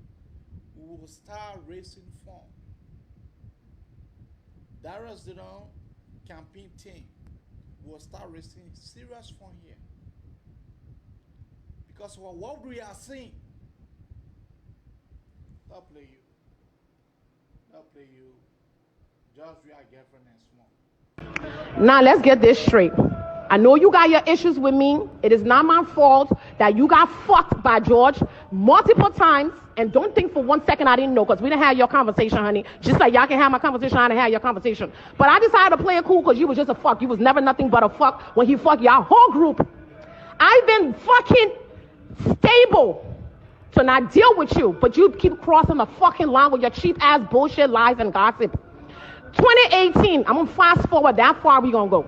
we will start raising funds. Darius Dillon campaign team will start raising serious funds here. Because what we are seeing, don't play you. Don't play you. Just we are girlfriend and small. Now let's get this straight. I know you got your issues with me. It is not my fault that you got fucked by George multiple times. And don't think for 1 second I didn't know, because we didn't have your conversation, honey. Just like y'all can have my conversation, I didn't have your conversation. But I decided to play it cool because you was just a fuck. You was never nothing but a fuck when he fucked y'all whole group. I've been fucking stable to not deal with you, but you keep crossing the fucking line with your cheap ass bullshit, lies, and gossip. 2018, I'm gonna fast forward that far we gonna go.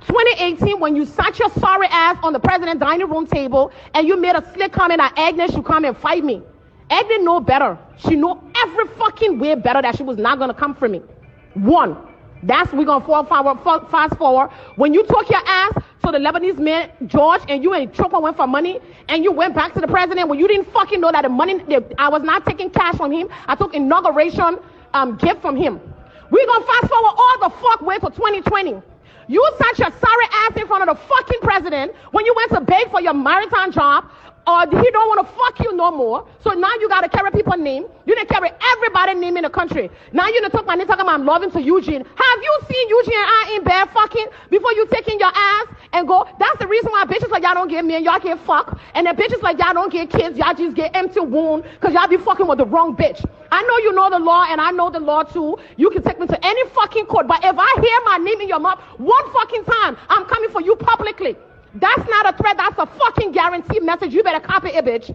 2018, when you sat your sorry ass on the president's dining room table and you made a slick comment that Agnes should come and fight me. Agnes know better. She know every fucking way better that she was not gonna come for me. One, that's we gonna fast forward. When you took your ass to the Lebanese man, George, and you and Chopa went for money, and you went back to the president when you didn't fucking know that the money, I was not taking cash from him. I took inauguration gift from him. We gonna fast forward all the fuck way to 2020. You sat your sorry ass in front of the fucking president when you went to beg for your maritime job, or he don't want to fuck you no more. So now you got to carry people's name. You didn't carry everybody's name in the country. Now you done took my name talking about I'm loving to Eugene. Have you seen Eugene and I in bed fucking before you taking your ass and go? That's the reason why bitches like y'all don't get men, y'all get fucked. And then bitches like y'all don't get kids, y'all just get empty wound because y'all be fucking with the wrong bitch. I know you know the law and I know the law too. You can take me to any fucking court. But if I hear my name in your mouth one fucking time, I'm coming for you publicly. That's not a threat. That's a fucking guaranteed message. You better copy it, bitch.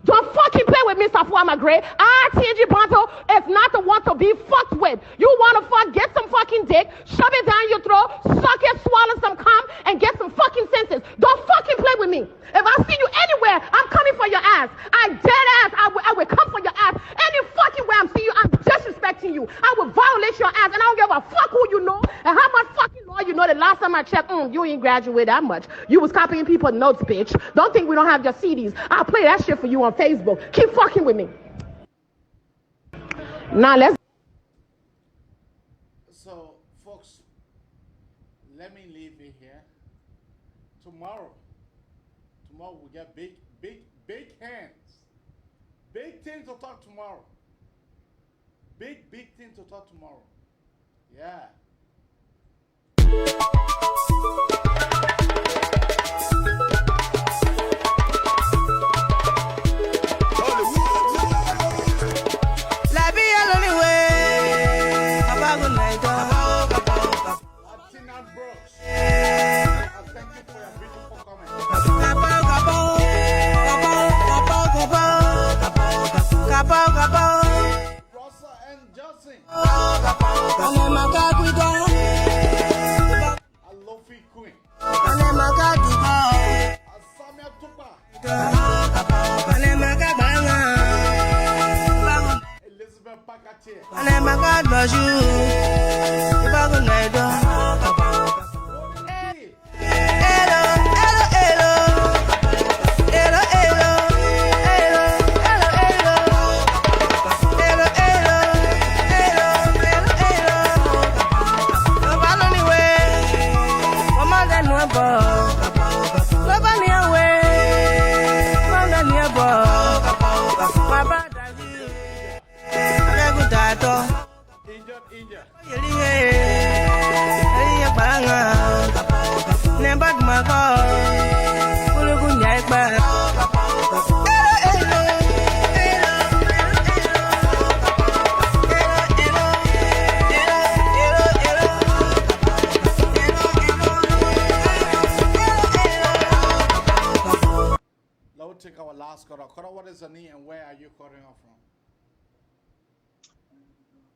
Don't fucking play with me, Safuama Gray. TG Bronto is not the one to be fucked with. You want to fuck, get some fucking dick, shove it down your throat, suck it, swallow some cum, and get some fucking senses. Don't fucking play with me. If I see you anywhere, I'm coming for your ass. I dead ass. I will come for your ass. Any fucking way I'm seeing you, I'm disrespecting you. I will violate your ass, and I don't give a fuck who you know and how much fucking law you know. The last time I checked, you ain't graduated that much. You was copying people's notes, bitch. Don't think we don't have your CDs. I'll play that shit for you on Facebook. Keep fucking with me. Now let's. So, folks, let me leave it here. Tomorrow we get big hands. Big things to talk tomorrow. Big things to talk tomorrow. Yeah. Take our last caller. Caller, what is the name and where are you calling her from?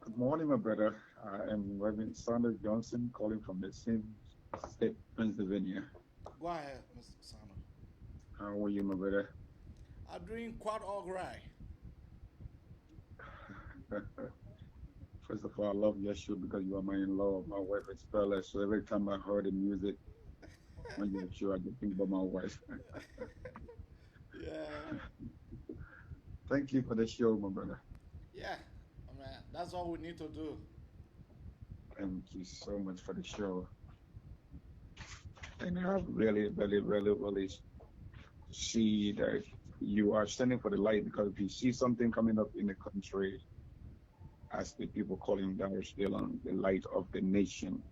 Good morning, my brother. I am Reverend Sanders Johnson, calling from the same state, Pennsylvania. Go ahead, Mr. Sano. How are you, my brother? I'm doing quite all right. First of all, I love your show because you are my in-law. My wife is Bella, so every time I heard the music on your show, I just think about my wife. Yeah. Thank you for the show, my brother. Yeah. I mean, that's all we need to do. Thank you so much for the show. And I really see that you are standing for the light, because if you see something coming up in the country, as the people call him Darius Dillon, the light of the nation,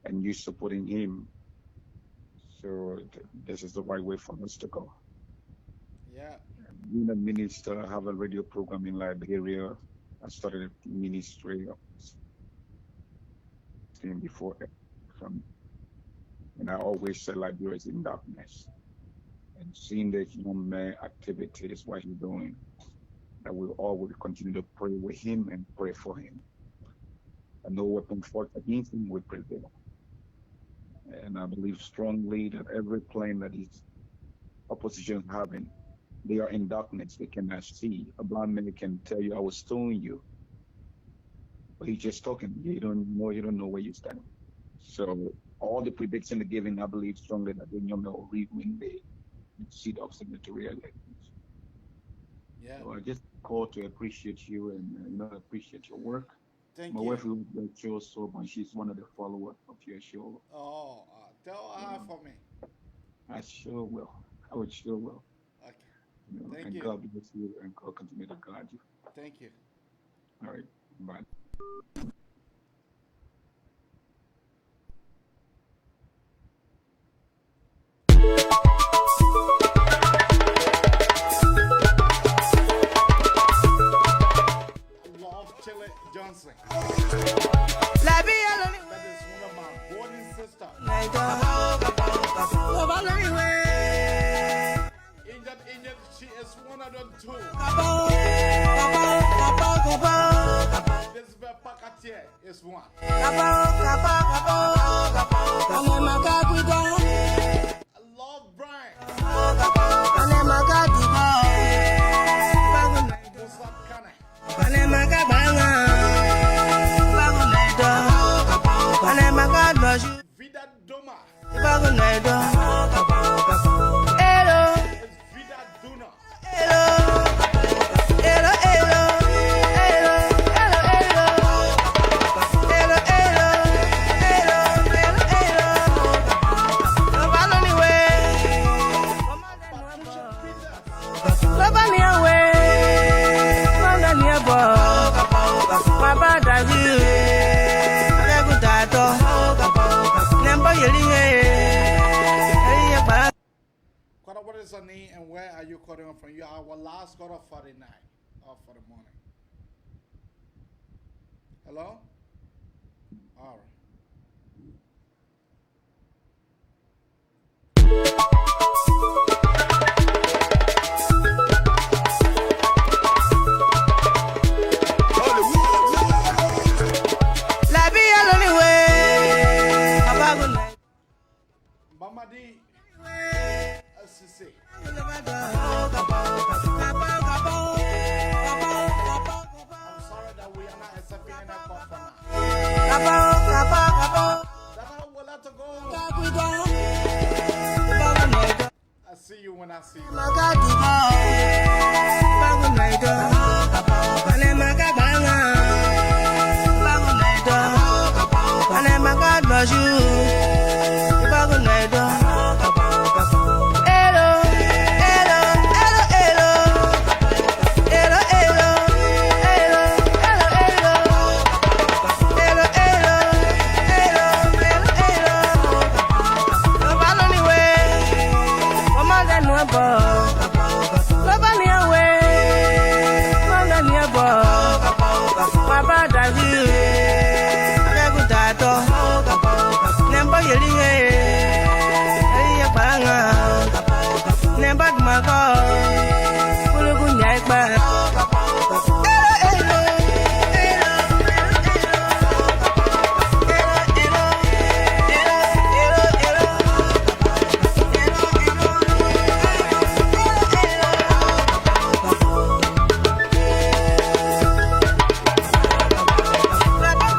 and you supporting him, so this is the right way for us to go. Yeah. Being a minister, I have a radio program in Liberia. I started a ministry before from, and I always said Liberia is in darkness. And seeing the young man activities, what he's doing, that we all will continue to pray with him and pray for him. And no weapon fought against him will prevail. And I believe strongly that every plan that his opposition is having, they are in darkness, they cannot see. A blind man can tell you, I was stoning you. But he's just talking. You don't know where you stand. So all the prediction they're giving, I believe strongly that the young man will read when they see the obstacle to reality. Yeah. So I just call to appreciate you and appreciate your work. Thank My you. wife loves the show so much. She's one of the followers of your show. Oh, tell her for me. I sure will. I would sure will. Okay. Thank and you. God bless you and God continue to guide you. Thank you. All right. Bye. Johnson. That is one of my boarding sisters. Injured, she is one of them too. Elizabeth Pacatier is one. I love Brian. Vida Doma. Hello. It's Vida Duna. What is your name and where are you calling from? You are our last caller for the night or for the morning. Hello? All right. Mama D. I'm sorry that we are not accepting any call for now. That's how we'll have to go. I see you when I see you.